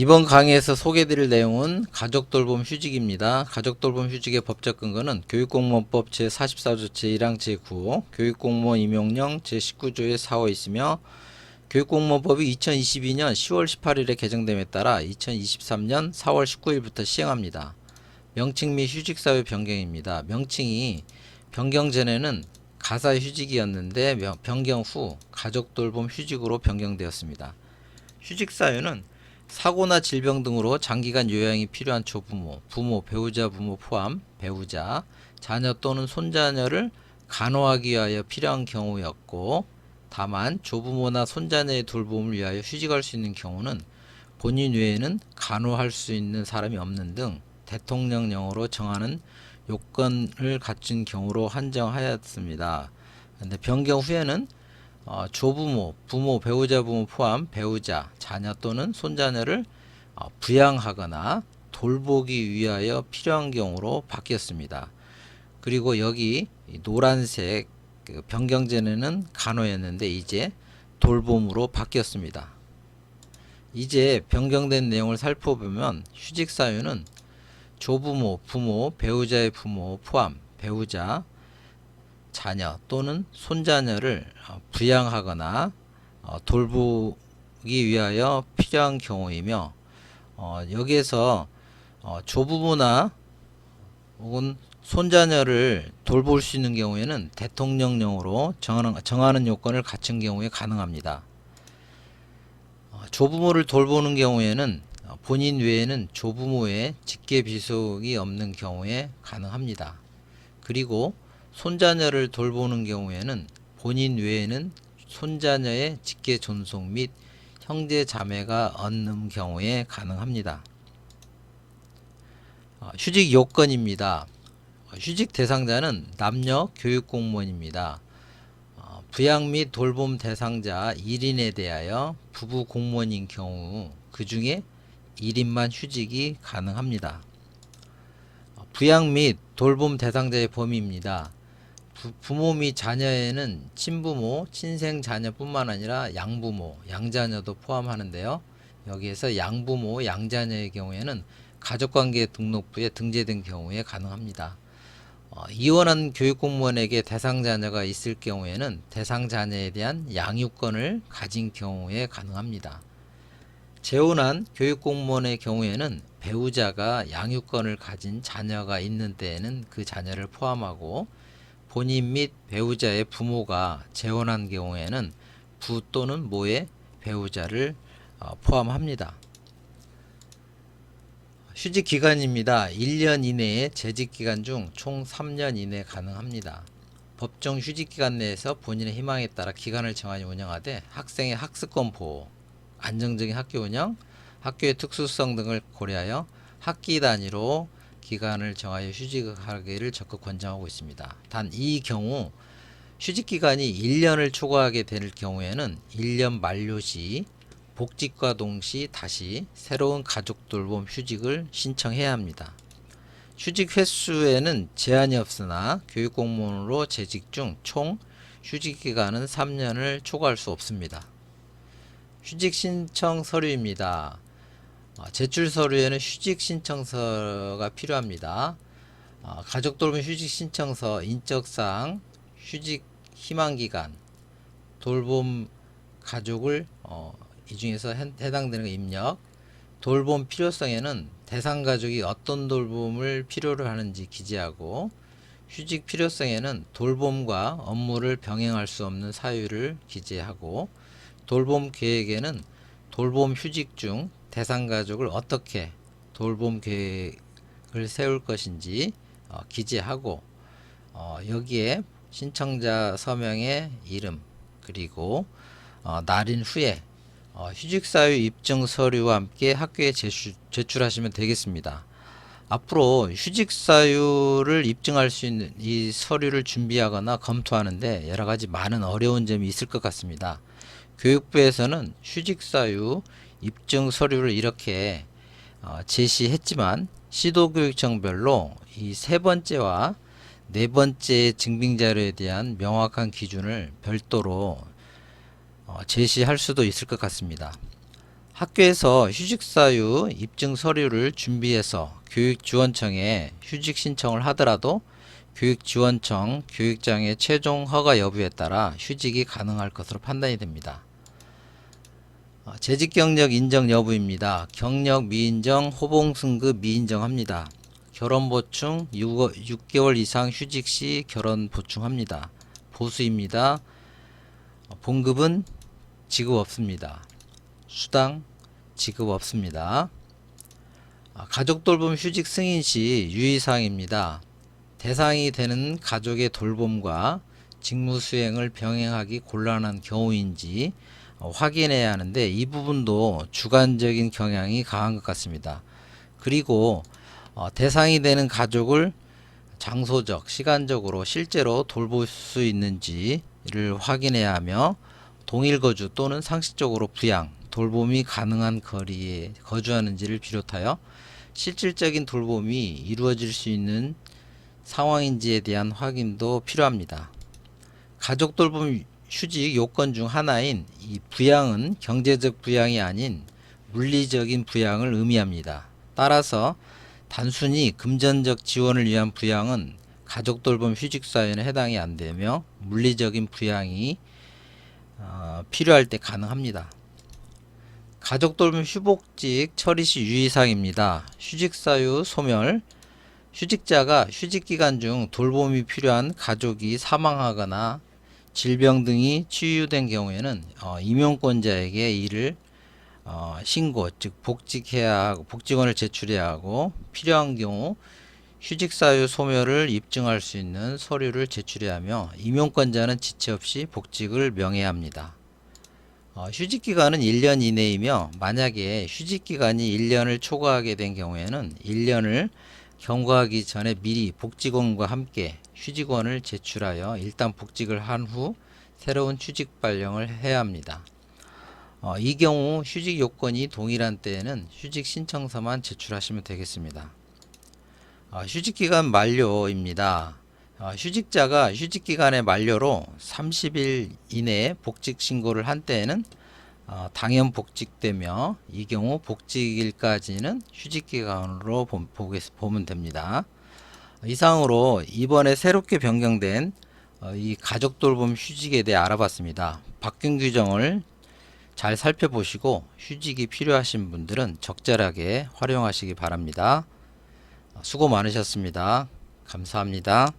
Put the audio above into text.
이번 강의에서 소개드릴 내용은 가족돌봄 휴직입니다. 가족돌봄 휴직의 법적 근거는 교육공무원법 제44조 제1항 제9, 교육공무원 임용령 제19조의 4호에 있으며 교육공무원법이 2022년 10월 18일에 개정됨에 따라 2023년 4월 19일부터 시행합니다. 명칭 및 휴직사유 변경입니다. 명칭이 변경 전에는 가사휴직이었는데 변경 후 가족돌봄 휴직으로 변경되었습니다. 휴직사유는 사고나 질병 등으로 장기간 요양이 필요한 조부모, 부모, 배우자, 부모 포함 배우자, 자녀 또는 손자녀를 간호하기 위하여 필요한 경우였고, 다만 조부모나 손자녀의 돌봄을 위하여 휴직할 수 있는 경우는 본인 외에는 간호할 수 있는 사람이 없는 등 대통령령으로 정하는 요건을 갖춘 경우로 한정하였습니다. 그런데 변경 후에는 조부모, 부모, 배우자, 부모 포함 배우자, 자녀 또는 손자녀를 부양하거나 돌보기 위하여 필요한 경우로 바뀌었습니다. 그리고 여기 노란색 변경 전에는 간호였는데 이제 돌봄으로 바뀌었습니다. 이제 변경된 내용을 살펴보면 휴직 사유는 조부모, 부모, 배우자의 부모 포함 배우자, 자녀 또는 손자녀를 부양하거나 돌보기 위하여 필요한 경우이며, 여기에서 조부모나 혹은 손자녀를 돌볼 수 있는 경우에는 대통령령으로 정하는 요건을 갖춘 경우에 가능합니다. 조부모를 돌보는 경우에는 본인 외에는 조부모의 직계 비속이 없는 경우에 가능합니다. 그리고 손자녀를 돌보는 경우에는 본인 외에는 손자녀의 직계 존속 및 형제 자매가 없는 경우에 가능합니다. 휴직 요건입니다. 휴직 대상자는 남녀 교육공무원입니다. 부양 및 돌봄 대상자 1인에 대하여 부부 공무원인 경우 그 중에 1인만 휴직이 가능합니다. 부양 및 돌봄 대상자의 범위입니다. 부모 및 자녀에는 친부모, 친생자녀뿐만 아니라 양부모, 양자녀도 포함하는데요. 여기에서 양부모, 양자녀의 경우에는 가족관계 등록부에 등재된 경우에 가능합니다. 이혼한 교육공무원에게 대상자녀가 있을 경우에는 대상자녀에 대한 양육권을 가진 경우에 가능합니다. 재혼한 교육공무원의 경우에는 배우자가 양육권을 가진 자녀가 있는 때에는 그 자녀를 포함하고, 본인 및 배우자의 부모가 재혼한 경우에는 부 또는 모의 배우자를 포함합니다. 휴직 기간입니다. 1년 이내에 재직 기간 중 총 3년 이내 가능합니다. 법정 휴직 기간 내에서 본인의 희망에 따라 기간을 정하여 운영하되 학생의 학습권 보호, 안정적인 학교 운영, 학교의 특수성 등을 고려하여 학기 단위로 기간을 정하여 휴직하기를 적극 권장하고 있습니다. 단 이 경우 휴직 기간이 1년을 초과하게 될 경우에는 1년 만료 시 복직과 동시 다시 새로운 가족돌봄 휴직을 신청해야 합니다. 휴직 횟수에는 제한이 없으나 교육공무원으로 재직 중 총 휴직 기간은 3년을 초과할 수 없습니다. 휴직 신청 서류입니다. 제출 서류에는 휴직 신청서가 필요합니다. 가족돌봄 휴직 신청서, 인적사항, 휴직 희망기간, 돌봄 가족을 이 중에서 해당되는 입력, 돌봄 필요성에는 대상 가족이 어떤 돌봄을 필요로 하는지 기재하고, 휴직 필요성에는 돌봄과 업무를 병행할 수 없는 사유를 기재하고, 돌봄 계획에는 돌봄 휴직 중 대상 가족을 어떻게 돌봄 계획을 세울 것인지 기재하고, 여기에 신청자 서명의 이름 그리고 날인 후에 휴직사유 입증 서류와 함께 학교에 제출하시면 되겠습니다. 앞으로 휴직사유를 입증할 수 있는 이 서류를 준비하거나 검토하는데 여러가지 많은 어려운 점이 있을 것 같습니다. 교육부에서는 휴직사유 입증 서류를 이렇게 제시했지만 시도교육청별로 이 세 번째와 네 번째 증빙자료에 대한 명확한 기준을 별도로 제시할 수도 있을 것 같습니다. 학교에서 휴직사유 입증 서류를 준비해서 교육지원청에 휴직 신청을 하더라도 교육지원청 교육장의 최종 허가 여부에 따라 휴직이 가능할 것으로 판단이 됩니다. 재직 경력 인정 여부입니다. 경력 미인정, 호봉 승급 미인정합니다. 결혼 보충 6개월 이상 휴직 시 결혼 보충합니다. 보수입니다. 봉급은 지급 없습니다. 수당 지급 없습니다. 가족 돌봄 휴직 승인 시 유의사항입니다. 대상이 되는 가족의 돌봄과 직무 수행을 병행하기 곤란한 경우인지 확인해야 하는데 이 부분도 주관적인 경향이 강한 것 같습니다. 그리고 대상이 되는 가족을 장소적, 시간적으로 실제로 돌볼 수 있는지를 확인해야 하며 동일 거주 또는 상식적으로 부양, 돌봄이 가능한 거리에 거주하는지를 비롯하여 실질적인 돌봄이 이루어질 수 있는 상황인지에 대한 확인도 필요합니다. 가족 돌봄 휴직 요건 중 하나인 이 부양은 경제적 부양이 아닌 물리적인 부양을 의미합니다. 따라서 단순히 금전적 지원을 위한 부양은 가족 돌봄 휴직 사유에 해당이 안 되며 물리적인 부양이 필요할 때 가능합니다. 가족 돌봄 휴복직 처리 시 유의사항입니다. 휴직 사유 소멸, 휴직자가 휴직 기간 중 돌봄이 필요한 가족이 사망하거나 질병 등이 치유된 경우에는 임용권자에게 이를 신고, 즉 복직해야 하고 복직원을 제출해야 하고 필요한 경우 휴직 사유 소멸을 입증할 수 있는 서류를 제출해야 하며 임용권자는 지체 없이 복직을 명해야 합니다. 휴직 기간은 1년 이내이며 만약에 휴직 기간이 1년을 초과하게 된 경우에는 1년을 경과하기 전에 미리 복직원과 함께 휴직원을 제출하여 일단 복직을 한 후 새로운 휴직 발령을 해야 합니다. 이 경우 휴직 요건이 동일한 때에는 휴직 신청서만 제출하시면 되겠습니다. 휴직기간 만료입니다. 휴직자가 휴직기간의 만료로 30일 이내에 복직 신고를 한 때에는 당연 복직되며 이 경우 복직일까지는 휴직기간으로 보면 됩니다. 이상으로 이번에 새롭게 변경된 이 가족돌봄 휴직에 대해 알아봤습니다. 바뀐 규정을 잘 살펴보시고 휴직이 필요하신 분들은 적절하게 활용하시기 바랍니다. 수고 많으셨습니다. 감사합니다.